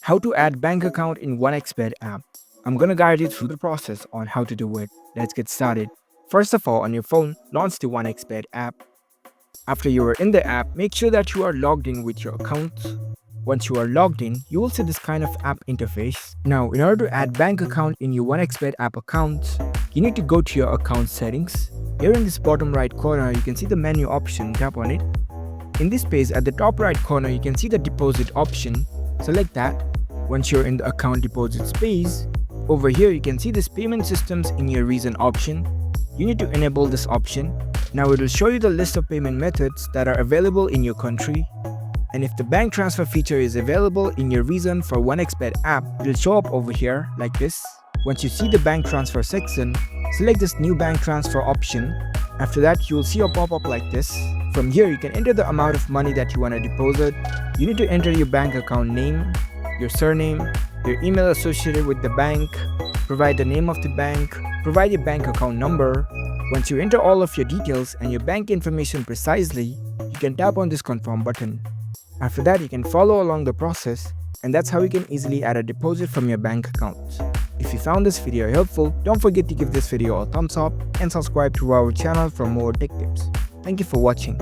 How to add bank account in OneXBet app. I'm gonna guide you through the process on how to do it. Let's get started. First of all, on your phone, launch the OneXBet app. After you are in the app, make sure that you are logged in with your account. Once you are logged in, you will see this kind of app interface. Now, in order to add bank account in your OneXBet app account, you need to go to your account settings. Here in this bottom right corner, you can see the menu option. Tap on it. In this page, at the top right corner, you can see the deposit option. Select that. Once you're in the account deposit space, over here you can see this payment systems in your region option. You need to enable this option. Now it will show you the list of payment methods that are available in your country. And if the bank transfer feature is available in your region for OneXBet app, it will show up over here like this. Once you see the bank transfer section, select this new bank transfer option. After that, you will see a pop-up like this. From here, you can enter the amount of money that you want to deposit. You need to enter your bank account name, your surname, your email associated with the bank, provide the name of the bank, provide your bank account number. Once you enter all of your details and your bank information precisely, you can tap on this confirm button. After that, you can follow along the process, and that's how you can easily add a deposit from your bank account. If you found this video helpful, don't forget to give this video a thumbs up and subscribe to our channel for more tech tips. Thank you for watching.